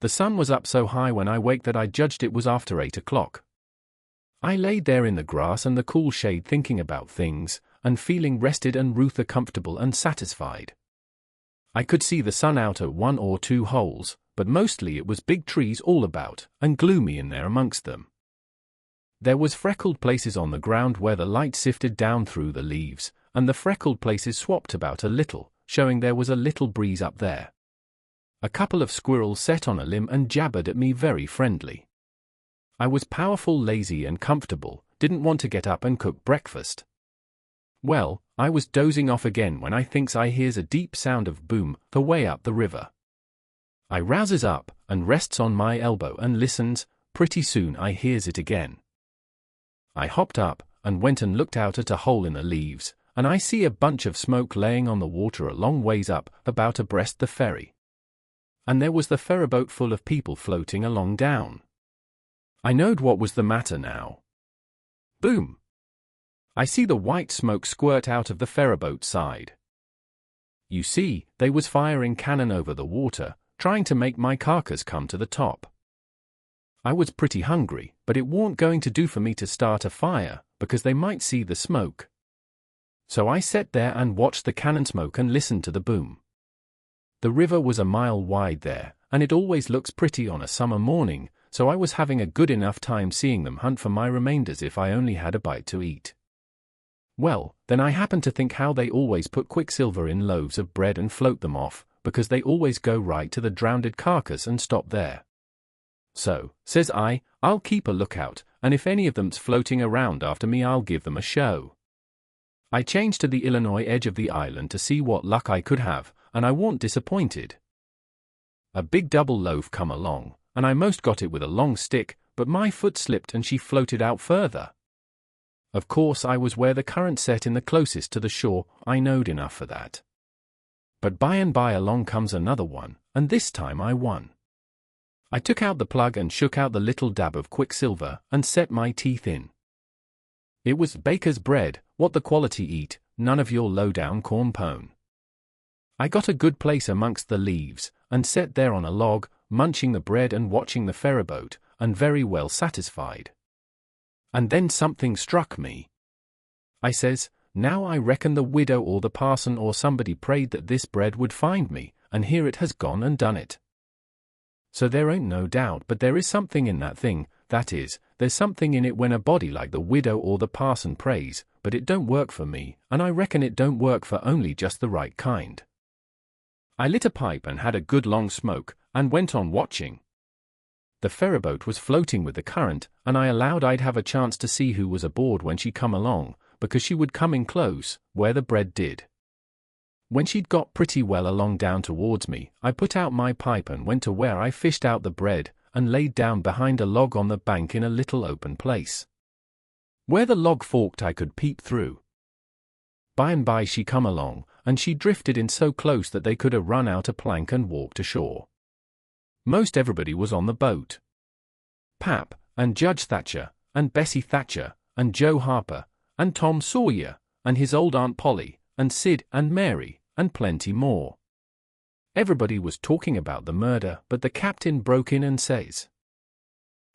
The sun was up so high when I waked that I judged it was after 8 o'clock. I laid there in the grass and the cool shade thinking about things, and feeling rested and Ruther comfortable and satisfied. I could see the sun out at 1 or 2 holes, but mostly it was big trees all about, and gloomy in there amongst them. There was freckled places on the ground where the light sifted down through the leaves, and the freckled places swapped about a little, showing there was a little breeze up there. A couple of squirrels sat on a limb and jabbered at me very friendly. I was powerful lazy and comfortable, didn't want to get up and cook breakfast. Well, I was dozing off again when I thinks I hears a deep sound of boom, the way up the river. I rouses up, and rests on my elbow and listens. Pretty soon I hears it again. I hopped up, and went and looked out at a hole in the leaves, and I see a bunch of smoke laying on the water a long ways up, about abreast the ferry. And there was the ferryboat full of people floating along down. I knowed what was the matter now. Boom! I see the white smoke squirt out of the ferryboat side. You see, they was firing cannon over the water, trying to make my carcass come to the top. I was pretty hungry, but it warn't going to do for me to start a fire, because they might see the smoke. So I sat there and watched the cannon smoke and listened to the boom. The river was a mile wide there, and it always looks pretty on a summer morning, so I was having a good enough time seeing them hunt for my remainders if I only had a bite to eat. Well, then I happened to think how they always put quicksilver in loaves of bread and float them off, because they always go right to the drowned carcass and stop there. So, says I, I'll keep a lookout, and if any of them's floating around after me I'll give them a show. I changed to the Illinois edge of the island to see what luck I could have, and I warn't disappointed. A big double loaf come along, and I most got it with a long stick, but my foot slipped and she floated out further. Of course I was where the current set in the closest to the shore, I knowed enough for that. But by and by along comes another one, and this time I won. I took out the plug and shook out the little dab of quicksilver, and set my teeth in. It was baker's bread, what the quality eat, none of your low-down corn pone. I got a good place amongst the leaves, and sat there on a log, munching the bread and watching the ferryboat, and very well satisfied. And then something struck me. I says, now I reckon the widow or the parson or somebody prayed that this bread would find me, and here it has gone and done it. So there ain't no doubt but there is something in that thing, that is, there's something in it when a body like the widow or the parson prays, but it don't work for me, and I reckon it don't work for only just the right kind. I lit a pipe and had a good long smoke, and went on watching. The ferryboat was floating with the current, and I allowed I'd have a chance to see who was aboard when she come along, because she would come in close, where the bread did. When she'd got pretty well along down towards me, I put out my pipe and went to where I fished out the bread, and laid down behind a log on the bank in a little open place. Where the log forked I could peep through. By and by she come along, and she drifted in so close that they could have run out a plank and walked ashore. Most everybody was on the boat. Pap, and Judge Thatcher, and Bessie Thatcher, and Joe Harper, and Tom Sawyer, and his old Aunt Polly, and Sid and Mary, and plenty more. Everybody was talking about the murder, but the captain broke in and says,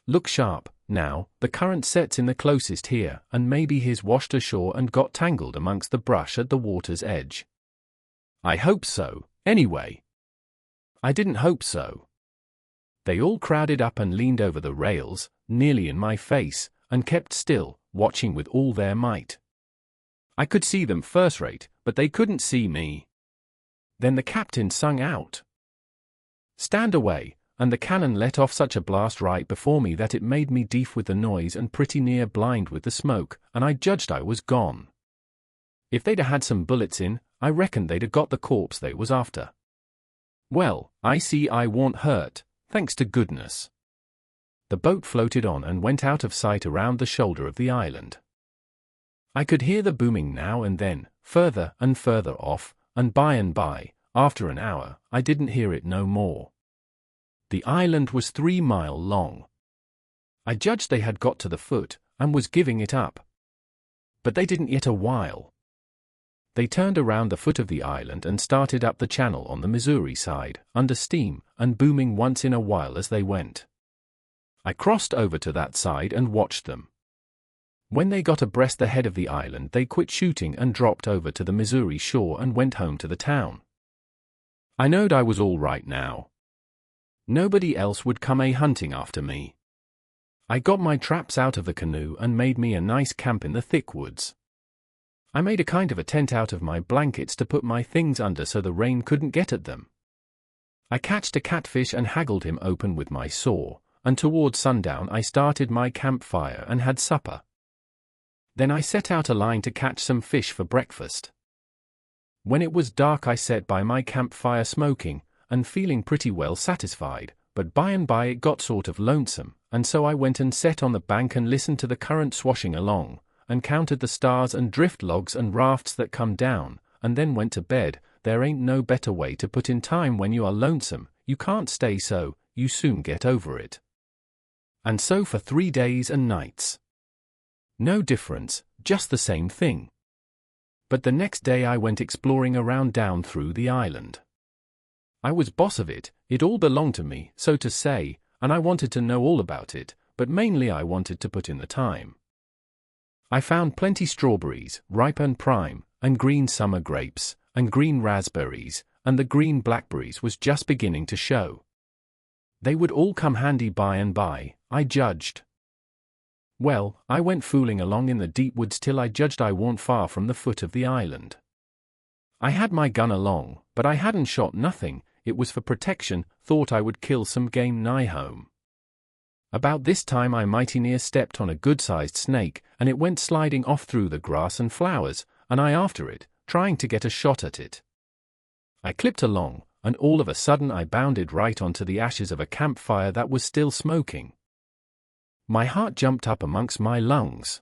"Look sharp, now, the current sets in the closest here, and maybe he's washed ashore and got tangled amongst the brush at the water's edge." I hope so, anyway. I didn't hope so. They all crowded up and leaned over the rails, nearly in my face, and kept still, watching with all their might. I could see them first rate, but they couldn't see me. Then the captain sung out, "Stand away," and the cannon let off such a blast right before me that it made me deaf with the noise and pretty near blind with the smoke, and I judged I was gone. If they'd had some bullets in, I reckoned they'd have got the corpse they was after. Well, I see I warn't hurt, thanks to goodness. The boat floated on and went out of sight around the shoulder of the island. I could hear the booming now and then, further and further off, and by, after an hour, I didn't hear it no more. The island was 3 miles long. I judged they had got to the foot, and was giving it up. But they didn't yet a while. They turned around the foot of the island and started up the channel on the Missouri side, under steam, and booming once in a while as they went. I crossed over to that side and watched them. When they got abreast the head of the island, they quit shooting and dropped over to the Missouri shore and went home to the town. I knowed I was all right now. Nobody else would come hunting after me. I got my traps out of the canoe and made me a nice camp in the thick woods. I made a kind of a tent out of my blankets to put my things under so the rain couldn't get at them. I catched a catfish and haggled him open with my saw, and towards sundown I started my campfire and had supper. Then I set out a line to catch some fish for breakfast. When it was dark I sat by my campfire smoking, and feeling pretty well satisfied, but by and by it got sort of lonesome, and so I went and sat on the bank and listened to the current swashing along, and counted the stars and drift logs and rafts that come down, and then went to bed. There ain't no better way to put in time when you are lonesome. You can't stay so, you soon get over it. And so for 3 days and nights. No difference, just the same thing. But the next day I went exploring around down through the island. I was boss of it, it all belonged to me, so to say, and I wanted to know all about it, but mainly I wanted to put in the time. I found plenty strawberries, ripe and prime, and green summer grapes, and green raspberries, and the green blackberries was just beginning to show. They would all come handy by and by, I judged. Well, I went fooling along in the deep woods till I judged I warn't far from the foot of the island. I had my gun along, but I hadn't shot nothing, it was for protection, thought I would kill some game nigh home. About this time I mighty near stepped on a good-sized snake, and it went sliding off through the grass and flowers, and I after it, trying to get a shot at it. I clipped along, and all of a sudden I bounded right onto the ashes of a campfire that was still smoking. My heart jumped up amongst my lungs.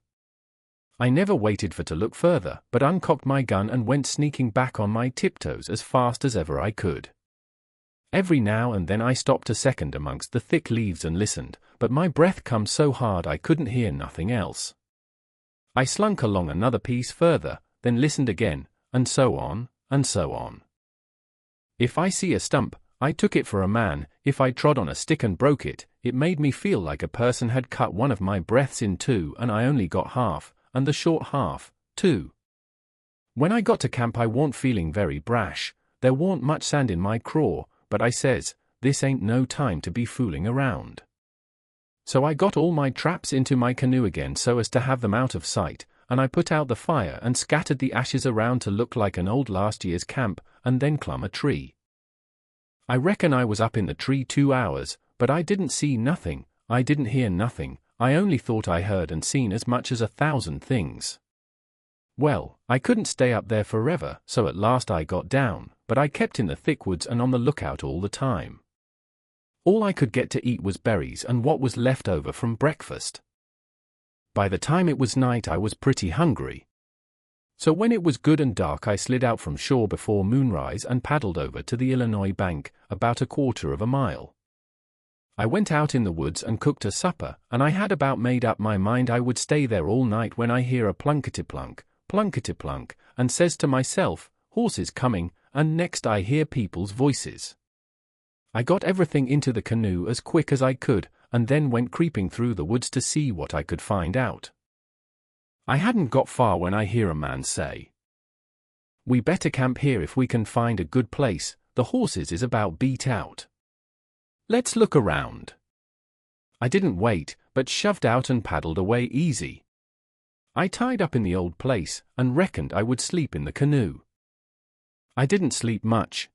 I never waited for to look further, but uncocked my gun and went sneaking back on my tiptoes as fast as ever I could. Every now and then I stopped a second amongst the thick leaves and listened, but my breath come so hard I couldn't hear nothing else. I slunk along another piece further, then listened again, and so on, and so on. If I see a stump, I took it for a man. If I trod on a stick and broke it, it made me feel like a person had cut one of my breaths in two and I only got half, and the short half, too. When I got to camp I warn't feeling very brash, there warn't much sand in my craw, but I says, this ain't no time to be fooling around. So I got all my traps into my canoe again so as to have them out of sight, and I put out the fire and scattered the ashes around to look like an old last year's camp, and then clumb a tree. I reckon I was up in the tree 2 hours, but I didn't see nothing, I didn't hear nothing, I only thought I heard and seen as much as 1,000 things. Well, I couldn't stay up there forever, so at last I got down, but I kept in the thick woods and on the lookout all the time. All I could get to eat was berries and what was left over from breakfast. By the time it was night I was pretty hungry. So when it was good and dark I slid out from shore before moonrise and paddled over to the Illinois bank, about 1/4 of a mile. I went out in the woods and cooked a supper, and I had about made up my mind I would stay there all night when I hear a plunkety-plunk, plunkety-plunk, and says to myself, horses coming, and next I hear people's voices. I got everything into the canoe as quick as I could, and then went creeping through the woods to see what I could find out. I hadn't got far when I hear a man say, "We better camp here if we can find a good place, the horses is about beat out. Let's look around." I didn't wait, but shoved out and paddled away easy. I tied up in the old place, and reckoned I would sleep in the canoe. I didn't sleep much.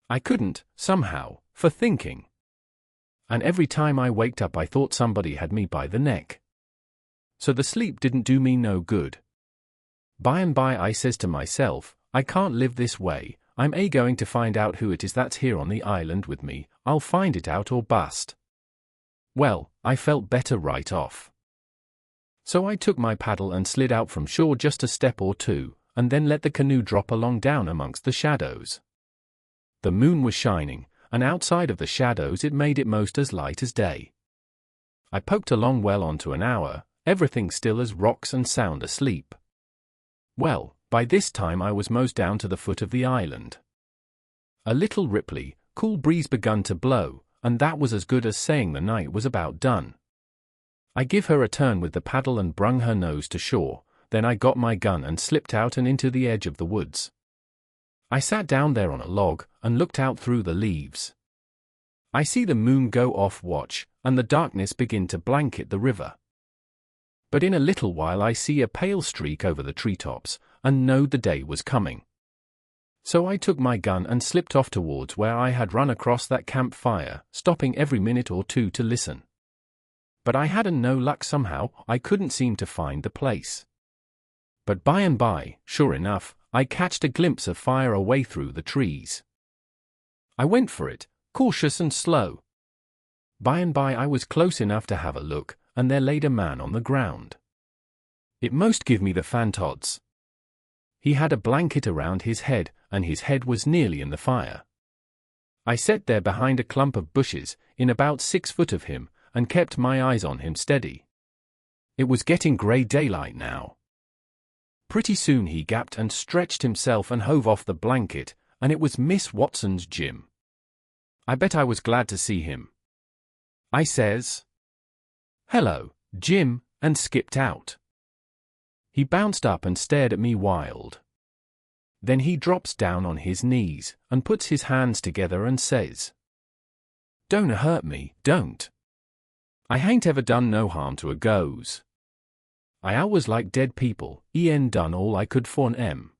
I couldn't, somehow, for thinking. And every time I waked up I thought somebody had me by the neck. So the sleep didn't do me no good. By and by I says to myself, I can't live this way, I'm going to find out who it is that's here on the island with me, I'll find it out or bust. Well, I felt better right off. So I took my paddle and slid out from shore just a step or two, and then let the canoe drop along down amongst the shadows. The moon was shining, and outside of the shadows it made it most as light as day. I poked along well onto an hour, everything still as rocks and sound asleep. Well, By this time I was most down to the foot of the island. A little ripply, cool breeze begun to blow, and that was as good as saying the night was about done. I give her a turn with the paddle and brung her nose to shore, then I got my gun and slipped out and into the edge of the woods. I sat down there on a log, and looked out through the leaves. I see the moon go off watch, and the darkness begin to blanket the river. But in a little while I see a pale streak over the treetops, and knowed the day was coming. So I took my gun and slipped off towards where I had run across that campfire, stopping every minute or two to listen. But I hadn't no luck somehow, I couldn't seem to find the place. But by and by, sure enough, I catched a glimpse of fire away through the trees. I went for it, cautious and slow. By and by I was close enough to have a look, and there laid a man on the ground. It most give me the fantods. He had a blanket around his head, and his head was nearly in the fire. I sat there behind a clump of bushes, in about 6 foot of him, and kept my eyes on him steady. It was getting grey daylight now. Pretty soon he gapped and stretched himself and hove off the blanket, and it was Miss Watson's Jim. I bet I was glad to see him. I says, "Hello, Jim," and skipped out. He bounced up and stared at me wild. Then he drops down on his knees, and puts his hands together and says, "Don't hurt me, don't. I hain't ever done no harm to a goes. I always like dead people, done all I could for 'em.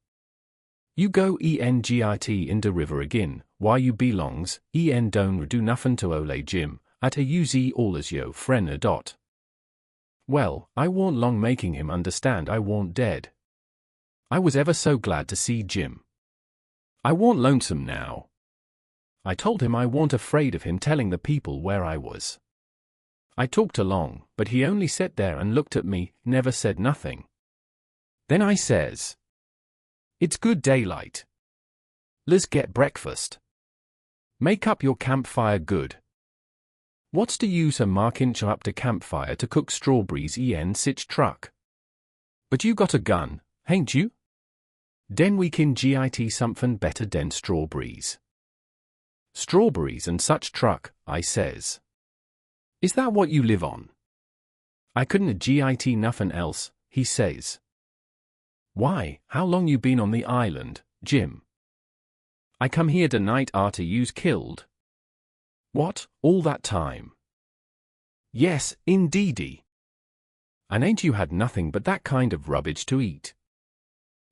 You go git in de river agin, why you belongs, don't do nuffin to ole Jim, at a use all as yo friend a dot." Well, I warn't long making him understand I warn't dead. I was ever so glad to see Jim. I warn't lonesome now. I told him I warn't afraid of him telling the people where I was. I talked along, but he only sat there and looked at me, never said nothing. Then I says, "It's good daylight. Let's get breakfast. Make up your campfire good. What's to use a markinch up to campfire to cook strawberries in sich truck? But you got a gun, hain't you? Den we kin git somethin' better den strawberries." "Strawberries and such truck," I says. "Is that what you live on?" "I couldn't git nuffin' else," he says. "Why, how long you been on the island, Jim?" "I come here de night arter you's killed." "What, all that time?" "Yes, indeedy." "And ain't you had nothing but that kind of rubbish to eat?"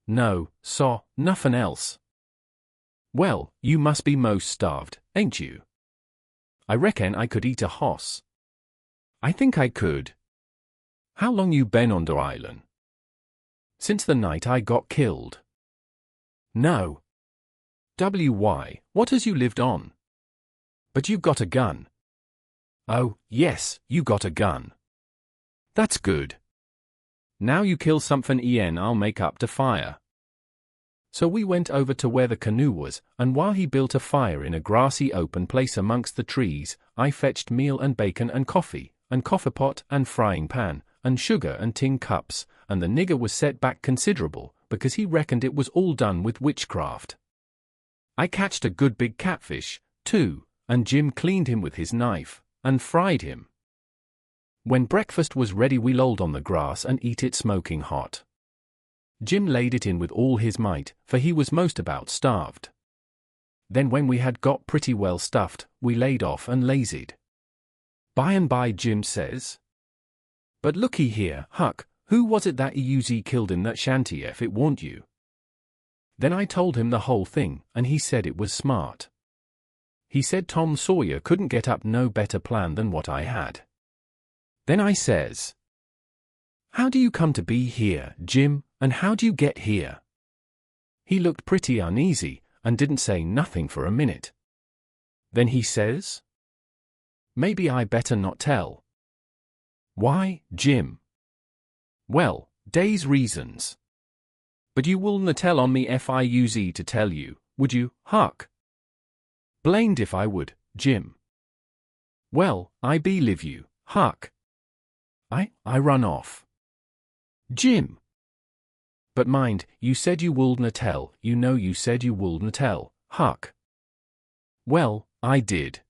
"No, saw, nuffin' else." "Well, you must be most starved, ain't you?" "I reckon I could eat a hoss." "I think I could." "How long you been on der island?" "Since the night I got killed." "No. Why, what has you lived on?" "But you've got a gun." "Oh, yes, you got a gun." "That's good. Now you kill somethin' I'll make up to fire." So we went over to where the canoe was, and while he built a fire in a grassy open place amongst the trees, I fetched meal and bacon and coffee pot and frying pan, and sugar and tin cups, and the nigger was set back considerable, because he reckoned it was all done with witchcraft. I catched a good big catfish, too, and Jim cleaned him with his knife, and fried him. When breakfast was ready we lolled on the grass and eat it smoking hot. Jim laid it in with all his might, for he was most about starved. Then when we had got pretty well stuffed, we laid off and lazied. By and by Jim says, "But looky here, Huck, who was it that you killed in that shanty if it warn't you?" Then I told him the whole thing, and he said it was smart. He said Tom Sawyer couldn't get up no better plan than what I had. Then I says, "How do you come to be here, Jim, and how do you get here?" He looked pretty uneasy, and didn't say nothing for a minute. Then he says, "Maybe I better not tell." "Why, Jim?" "Well, dey's reasons." "But you wouldn't tell on me if I used to tell you, would you, Huck?" "Blamed if I would, Jim." "Well, I believe you, Huck." I run off. "Jim!" But mind, you said you wouldna tell, you said you wouldna tell, Huck. Well, I did.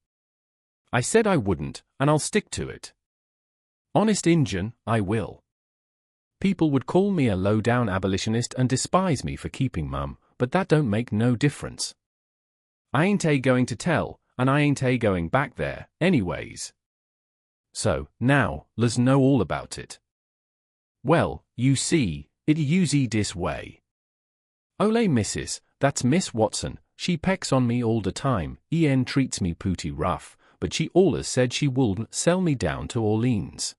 I said I wouldn't, and I'll stick to it. Honest Injun, I will. People would call me a low-down abolitionist and despise me for keeping mum, but that don't make no difference. I ain't going to tell, and I ain't going back there, anyways. So, now, let's know all about it. Well, you see, it usie dis way. Ole missus, that's Miss Watson, she pecks on me all the time, treats me pooty rough, but she allers said she wouldn't sell me down to Orleans.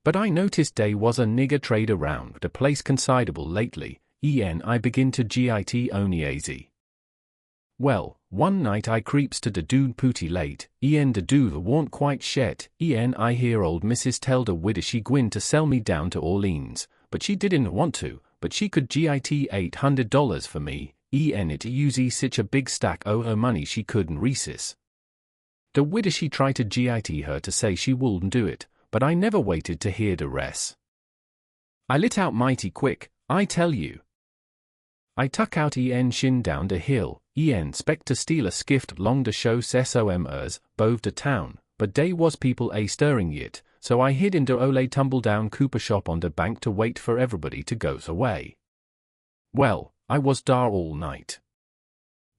But I noticed dey was a nigger trade around the place considerable lately, I begin to git oniazy. Well, one night I creeps to de dude pooty late, de dude warn't quite shet, I hear old missus tell de widder she gwin to sell me down to Orleans, but she didn't want to, but she could git $800 for me, it usie sich a big stack o' her money she couldn't resist. De widder she tried to git her to say she wouldn't do it, but I never waited to hear the rest. I lit out mighty quick, I tell you. I tuck out shin down de hill, spect to steal a skift long de show SOMers, bove de town, but dey was people stirring yit, so I hid in de ole tumble-down cooper shop on de bank to wait for everybody to goes away. Well, I was dar all night.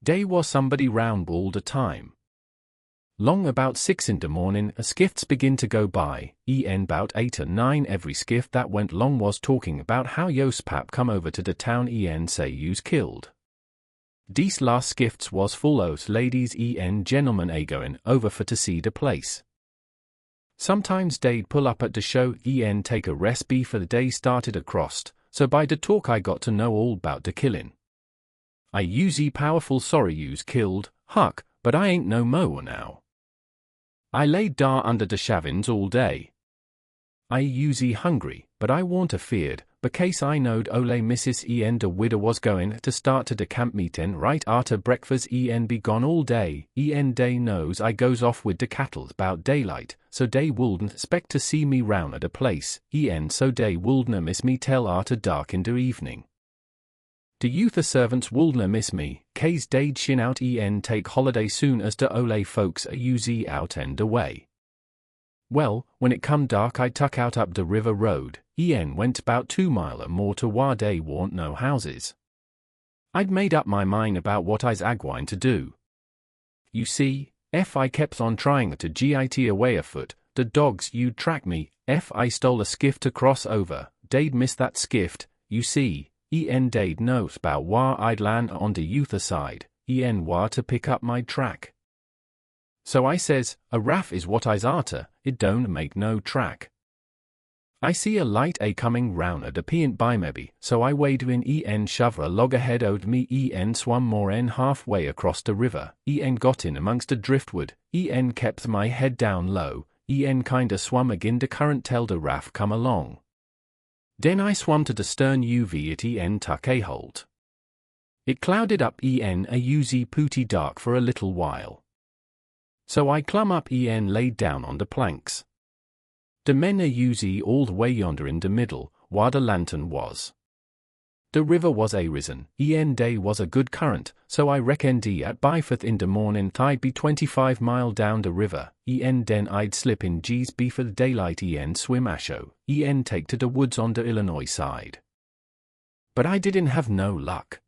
Dey was somebody round all de time. Long about 6 in de morning, a skifts begin to go by, bout 8 or 9 every skift that went long was talking about how yos pap come over to de town say you's killed. Dese last skifts was full os ladies gentlemen goin' over for to see de place. Sometimes dey'd pull up at de show take a rest before the day started across, so by de talk I got to know all bout de killin'. I usie powerful sorry you's killed, Huck, but I ain't no mower now. I laid dar under de shavins all day. I usie hungry, but I warn't afeard, becase I knowed ole missus de widder was goin' to start to de camp meetin' right arter breakfast be gone all day, dey knows I goes off wid de cattles bout daylight, so dey wouldn't spect to see me round at a place, so dey wouldna miss me tell arter dark in de evening. De youth servants wouldna miss me, case dey'd shin out take holiday soon as de ole folks usie out and away. Well, when it come dark I tuck out up de river road, went about 2 mile or more to whar dey warn't no houses. I'd made up my mind about what I's agwine to do. You see, ef I kept on trying to git away afoot, de dogs you'd track me, ef I stole a skift to cross over, dey'd miss that skift, you see. Dey'd know 'bout whar I'd land on de youth side, whar to pick up my track. So I says, a raff is what I's arter, it don't make no track. I see a light coming round a de peant by maybe, so I wade in shove a log ahead od me swum more halfway across de river, got in amongst de driftwood, kept my head down low, kinda swum agin de current tell de raff come along. Den I swum to de stern at tuck a holt. It clouded up a usie pooty dark for a little while. So I clum up laid down on de planks. De men usie all the way yonder in de middle, whar de lantern was. De river was risen, day was a good current, so I reckoned at Byforth in de morning I'd be 25 mile down de river, den I'd slip in G's before daylight swim asho, take to de woods on de Illinois side. But I didn't have no luck.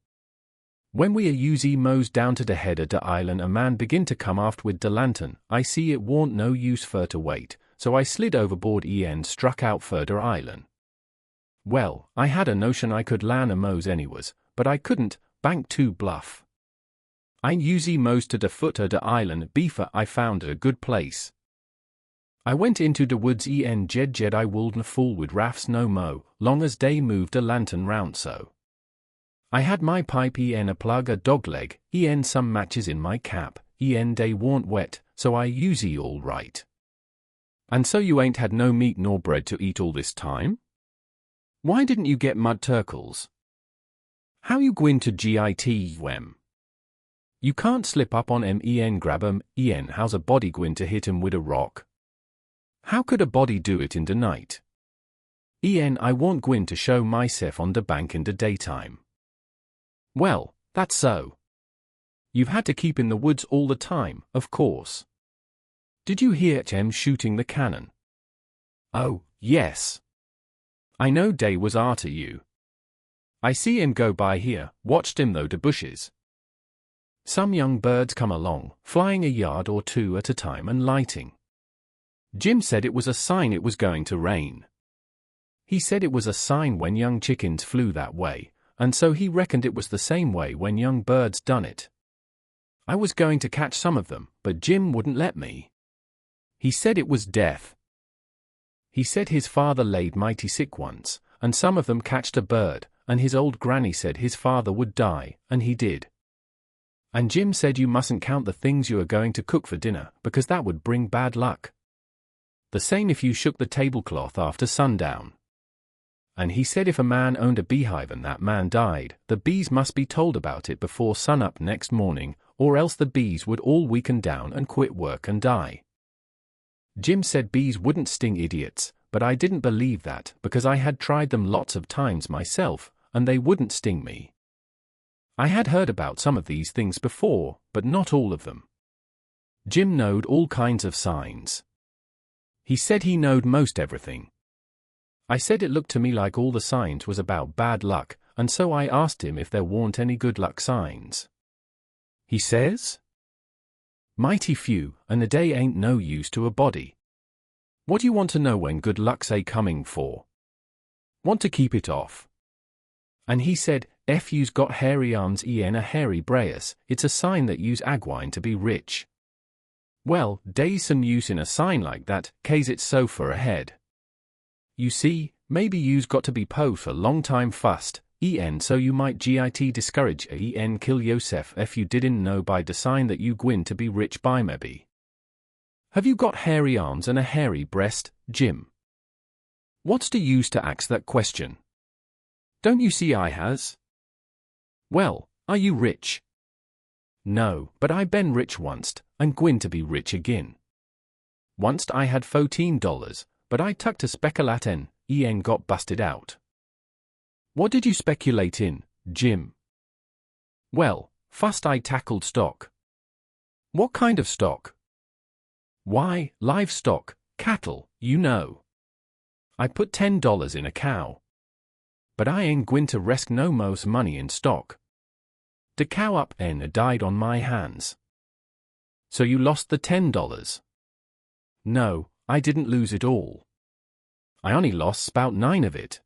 When we usie mows down to de head of de island a man begin to come aft with de lantern, I see it warn't no use fur to wait, so I slid overboard struck out fur de island. Well, I had a notion I could lan a mows anyways, but I couldn't, bank too bluff. I usie mows to de foot of de island before I found a good place. I went into de woods jed I wouldn't fool with raffs no mo, long as dey moved a lantern round so. I had my pipe a plug a dog leg, some matches in my cap, dey warn't wet, so I usie all right. And so you ain't had no meat nor bread to eat all this time? Why didn't you get mud turkles? How you gwin to git wem? You can't slip up on grab 'em, how's a body gwin to hit 'em wid a rock? How could a body do it in de night? I want Gwyn to show myself on the bank in the daytime. Well, that's so. You've had to keep in the woods all the time, of course. Did you hear him shooting the cannon? Oh, yes. I know day was arter you. I see him go by here, watched him through the bushes. Some young birds come along, flying a yard or two at a time and lighting. Jim said it was a sign it was going to rain. He said it was a sign when young chickens flew that way, and so he reckoned it was the same way when young birds done it. I was going to catch some of them, but Jim wouldn't let me. He said it was death. He said his father laid mighty sick once, and some of them catched a bird, and his old granny said his father would die, and he did. And Jim said you mustn't count the things you are going to cook for dinner, because that would bring bad luck. The same if you shook the tablecloth after sundown. And he said if a man owned a beehive and that man died, the bees must be told about it before sunup next morning, or else the bees would all weaken down and quit work and die. Jim said bees wouldn't sting idiots, but I didn't believe that because I had tried them lots of times myself, and they wouldn't sting me. I had heard about some of these things before, but not all of them. Jim knowed all kinds of signs. He said he knowed most everything. I said it looked to me like all the signs was about bad luck, and so I asked him if there weren't any good luck signs. He says, mighty few, and a day ain't no use to a body. What do you want to know when good luck's a coming for? Want to keep it off. And he said, if you's got hairy arms en a hairy brace, it's a sign that you's agwine to be rich. Well, day's some use in a sign like that, case it's so for ahead. You see, maybe you's got to be po for long time fust, so you might git discourage kill Yosef if you didn't know by the sign that you gwin to be rich by maybe. Have you got hairy arms and a hairy breast, Jim? What's the use to ask that question? Don't you see I has? Well, are you rich? No, but I been rich onct, and gwin to be rich again. Onct I had $14, but I tucked a speculat en got busted out. What did you speculate in, Jim? Well, fust I tackled stock. What kind of stock? Why, livestock, cattle, you know. I put $10 in a cow. But I ain't gwin to resk no most money in stock. The cow up died on my hands. So you lost the $10? No, I didn't lose it all. I only lost about 9 of it.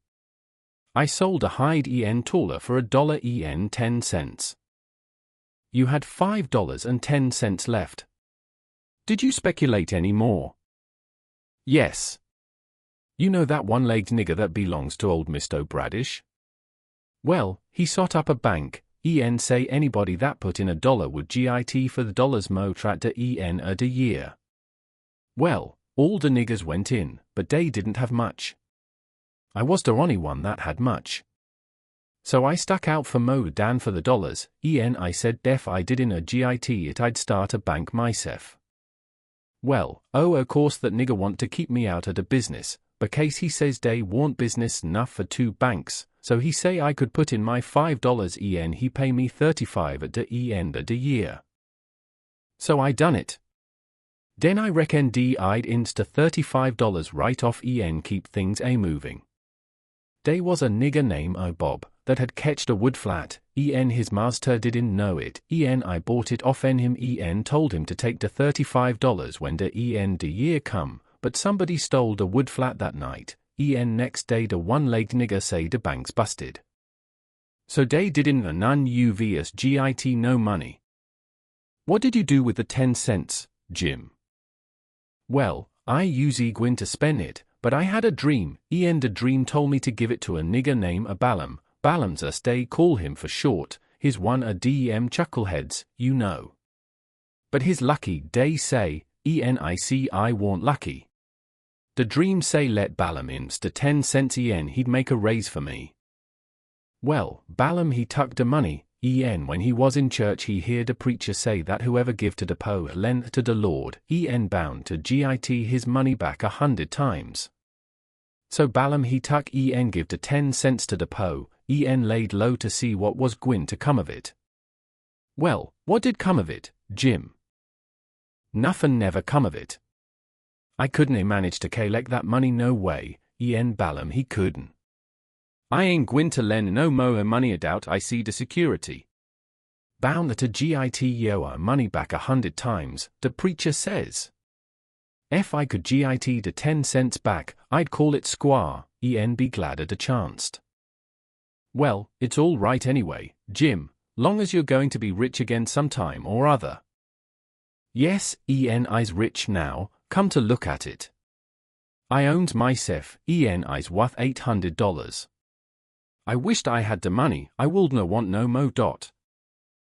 I sold a hide taller for $1 10 cents. You had $5.10 left. Did you speculate any more? Yes. You know that one-legged nigger that belongs to old Mr. Bradish? Well, he sot up a bank, say anybody that put in $1 would git for the dollars mo trat de a de year. Well, all the niggers went in, but they didn't have much. I was the only one that had much. So I stuck out for mo dan for the dollars, I said if I did in a git I'd start a bank myself. Well, of course that nigger want to keep me out of the business, but case he says they want business enough for 2 banks, so he say I could put in my $5 he pay me 35 at the end of the year. So I done it. Then I reckon I'd insta $35 right off keep things moving. They was a nigger named Bob that had catched a wood flat, his master didn't know it, I bought it off him told him to take the $35 when the the year come, but somebody stole the wood flat that night, next day the one-legged nigger say the bank's busted. So they didn't a none uvs git no money. What did you do with the 10 cents, Jim? Well, I usually gwin to spend it, but I had a dream, the dream told me to give it to a nigger named Balaam, Balaam's as they call him for short, his one a dem chuckleheads, you know. But his lucky, they say, I warn't lucky. The dream say let Balaam insta 10 cents he'd make a raise for me. Well, Balaam he tucked the money, when he was in church he heard the preacher say that whoever give to the poor lend to the Lord, bound to git his money back 100 times. So Balaam he tuck en give to 10 cents to depo, en laid low to see what was gwin to come of it. Well, what did come of it, Jim? Nuffin never come of it. I couldn't manage to collect that money no way, en Balaam he couldn't. I ain't gwin to lend no more money doubt I see the security. Bound that a git yoa money back 100 times, the preacher says. If I could git the 10 cents back, I'd call it squaw, en be glad at a chanced. Well, it's all right anyway, Jim, long as you're going to be rich again sometime or other. Yes, en I's rich now, come to look at it. I owns myself, en I's worth $800. I wished I had the money, I would no want no mo.